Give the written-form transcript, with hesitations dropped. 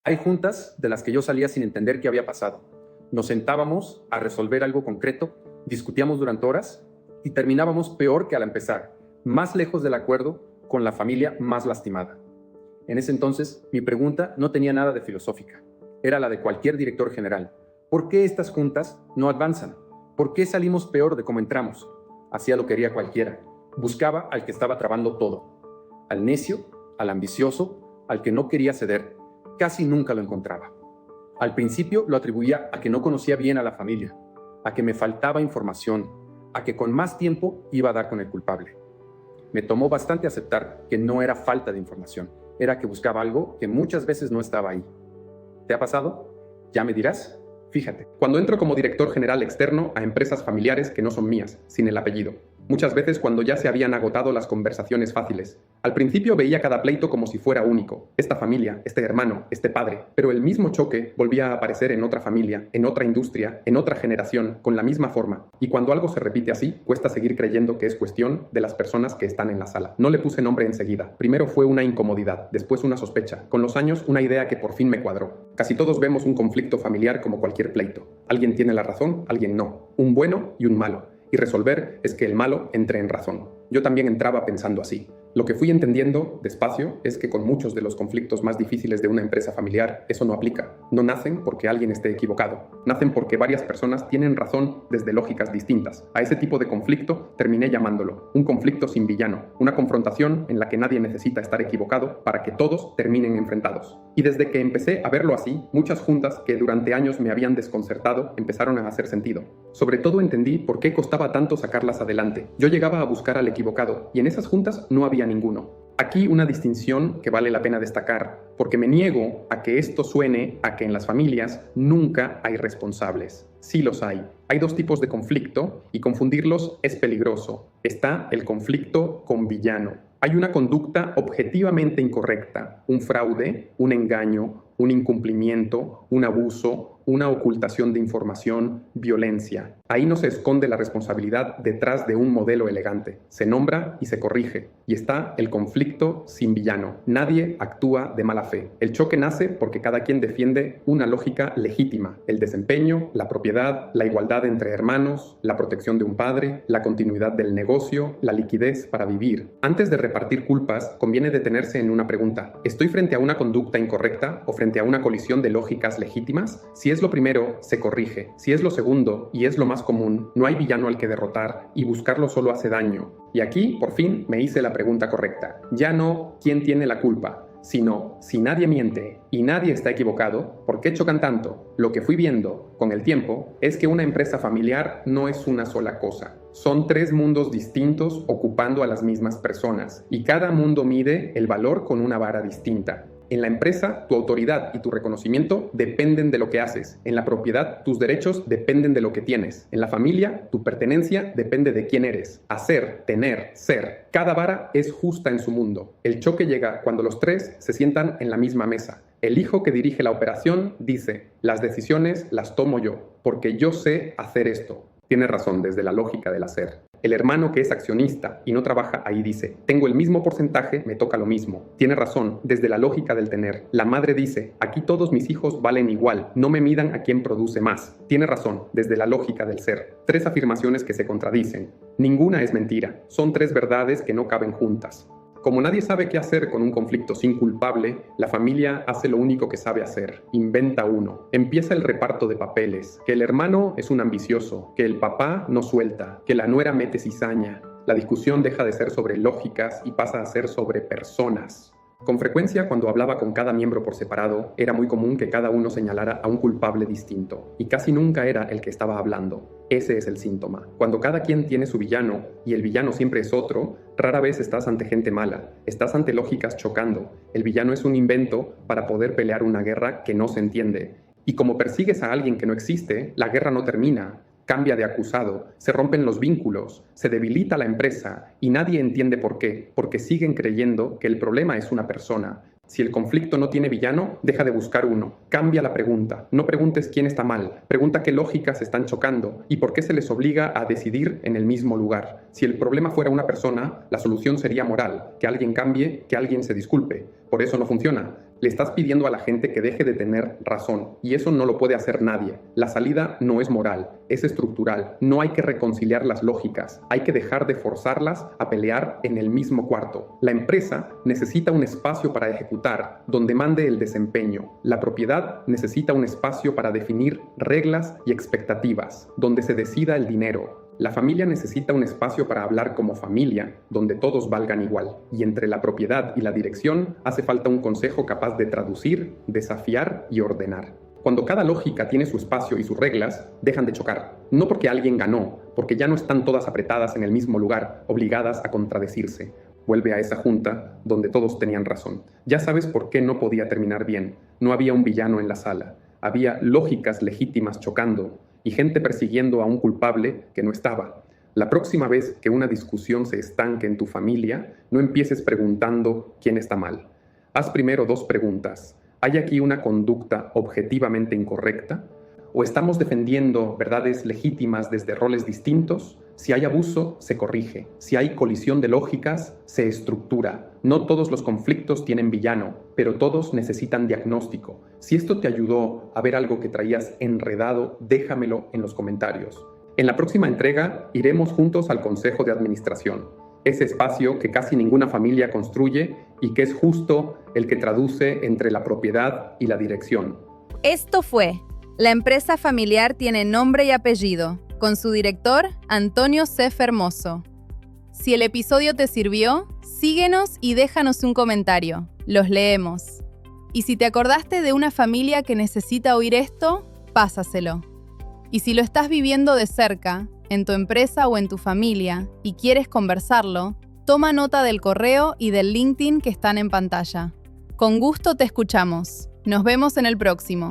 Hay juntas de las que yo salía sin entender qué había pasado. Nos sentábamos a resolver algo concreto, discutíamos durante horas y terminábamos peor que al empezar, más lejos del acuerdo, con la familia más lastimada. En ese entonces, mi pregunta no tenía nada de filosófica. Era la de cualquier director general. ¿Por qué estas juntas no avanzan? ¿Por qué salimos peor de cómo entramos? Hacía lo que quería cualquiera. Buscaba al que estaba trabando todo. Al necio, al ambicioso, al que no quería ceder. Casi nunca lo encontraba. Al principio lo atribuía a que no conocía bien a la familia, a que me faltaba información, a que con más tiempo iba a dar con el culpable. Me tomó bastante aceptar que no era falta de información, era que buscaba algo que muchas veces no estaba ahí. ¿Te ha pasado? Ya me dirás. Fíjate. Cuando entro como director general externo a empresas familiares que no son mías, sin el apellido. Muchas veces cuando ya se habían agotado las conversaciones fáciles. Al principio veía cada pleito como si fuera único. Esta familia, este hermano, este padre. Pero el mismo choque volvía a aparecer en otra familia, en otra industria, en otra generación, con la misma forma. Y cuando algo se repite así, cuesta seguir creyendo que es cuestión de las personas que están en la sala. No le puse nombre enseguida. Primero fue una incomodidad, después una sospecha. Con los años, una idea que por fin me cuadró. Casi todos vemos un conflicto familiar como cualquier pleito. Alguien tiene la razón, alguien no. Un bueno y un malo. Y resolver es que el malo entre en razón. Yo también entraba pensando así. Lo que fui entendiendo despacio es que con muchos de los conflictos más difíciles de una empresa familiar eso no aplica. No nacen porque alguien esté equivocado. Nacen porque varias personas tienen razón desde lógicas distintas. A ese tipo de conflicto terminé llamándolo un conflicto sin villano. Una confrontación en la que nadie necesita estar equivocado para que todos terminen enfrentados. Y desde que empecé a verlo así, muchas juntas que durante años me habían desconcertado empezaron a hacer sentido. Sobre todo entendí por qué costaba tanto sacarlas adelante. Yo llegaba a buscar al equivocado y en esas juntas no había ninguno. Aquí una distinción que vale la pena destacar, porque me niego a que esto suene a que en las familias nunca hay responsables. Sí los hay. Hay dos tipos de conflicto y confundirlos es peligroso. Está el conflicto con villano. Hay una conducta objetivamente incorrecta, un fraude, un engaño, un incumplimiento, un abuso, una ocultación de información, violencia. Ahí no se esconde la responsabilidad detrás de un modelo elegante. Se nombra y se corrige. Y está el conflicto sin villano. Nadie actúa de mala fe. El choque nace porque cada quien defiende una lógica legítima. El desempeño, la propiedad, la igualdad entre hermanos, la protección de un padre, la continuidad del negocio, la liquidez para vivir. Antes de repartir culpas, conviene detenerse en una pregunta. ¿Estoy frente a una conducta incorrecta o frente a una colisión de lógicas legítimas? Si es lo primero, se corrige. Si es lo segundo, y es lo más común, no hay villano al que derrotar, y buscarlo solo hace daño. Y aquí, por fin, me hice la pregunta correcta. Ya no quién tiene la culpa, sino si nadie miente y nadie está equivocado, ¿por qué chocan tanto? Lo que fui viendo con el tiempo es que una empresa familiar no es una sola cosa. Son tres mundos distintos ocupando a las mismas personas, y cada mundo mide el valor con una vara distinta. En la empresa, tu autoridad y tu reconocimiento dependen de lo que haces. En la propiedad, tus derechos dependen de lo que tienes. En la familia, tu pertenencia depende de quién eres. Hacer, tener, ser. Cada vara es justa en su mundo. El choque llega cuando los tres se sientan en la misma mesa. El hijo que dirige la operación dice: las decisiones las tomo yo, porque yo sé hacer esto. Tiene razón desde la lógica del hacer. El hermano que es accionista y no trabaja ahí dice: tengo el mismo porcentaje, me toca lo mismo. Tiene razón desde la lógica del tener. La madre dice: aquí todos mis hijos valen igual, no me midan a quién produce más. Tiene razón desde la lógica del ser. Tres afirmaciones que se contradicen. Ninguna es mentira. Son tres verdades que no caben juntas. Como nadie sabe qué hacer con un conflicto sin culpable, la familia hace lo único que sabe hacer: inventa uno. Empieza el reparto de papeles, que el hermano es un ambicioso, que el papá no suelta, que la nuera mete cizaña. La discusión deja de ser sobre lógicas y pasa a ser sobre personas. Con frecuencia, cuando hablaba con cada miembro por separado, era muy común que cada uno señalara a un culpable distinto, y casi nunca era el que estaba hablando. Ese es el síntoma. Cuando cada quien tiene su villano, y el villano siempre es otro, rara vez estás ante gente mala, estás ante lógicas chocando. El villano es un invento para poder pelear una guerra que no se entiende. Y como persigues a alguien que no existe, la guerra no termina. Cambia de acusado, se rompen los vínculos, se debilita la empresa y nadie entiende por qué, porque siguen creyendo que el problema es una persona. Si el conflicto no tiene villano, deja de buscar uno. Cambia la pregunta. No preguntes quién está mal. Pregunta qué lógicas están chocando y por qué se les obliga a decidir en el mismo lugar. Si el problema fuera una persona, la solución sería moral. Que alguien cambie, que alguien se disculpe. Por eso no funciona. Le estás pidiendo a la gente que deje de tener razón, y eso no lo puede hacer nadie. La salida no es moral, es estructural. No hay que reconciliar las lógicas, hay que dejar de forzarlas a pelear en el mismo cuarto. La empresa necesita un espacio para ejecutar, donde mande el desempeño. La propiedad necesita un espacio para definir reglas y expectativas, donde se decida el dinero. La familia necesita un espacio para hablar como familia, donde todos valgan igual. Y entre la propiedad y la dirección hace falta un consejo capaz de traducir, desafiar y ordenar. Cuando cada lógica tiene su espacio y sus reglas, dejan de chocar. No porque alguien ganó, porque ya no están todas apretadas en el mismo lugar, obligadas a contradecirse. Vuelve a esa junta donde todos tenían razón. Ya sabes por qué no podía terminar bien. No había un villano en la sala. Había lógicas legítimas chocando y gente persiguiendo a un culpable que no estaba. La próxima vez que una discusión se estanque en tu familia, no empieces preguntando quién está mal. Haz primero 2 preguntas. ¿Hay aquí una conducta objetivamente incorrecta? ¿O estamos defendiendo verdades legítimas desde roles distintos? Si hay abuso, se corrige. Si hay colisión de lógicas, se estructura. No todos los conflictos tienen villano, pero todos necesitan diagnóstico. Si esto te ayudó a ver algo que traías enredado, déjamelo en los comentarios. En la próxima entrega iremos juntos al Consejo de Administración, ese espacio que casi ninguna familia construye y que es justo el que traduce entre la propiedad y la dirección. Esto fue La empresa familiar tiene nombre y apellido, con su director, Antonio C. Fermoso. Si el episodio te sirvió, síguenos y déjanos un comentario. Los leemos. Y si te acordaste de una familia que necesita oír esto, pásaselo. Y si lo estás viviendo de cerca, en tu empresa o en tu familia, y quieres conversarlo, toma nota del correo y del LinkedIn que están en pantalla. Con gusto te escuchamos. Nos vemos en el próximo.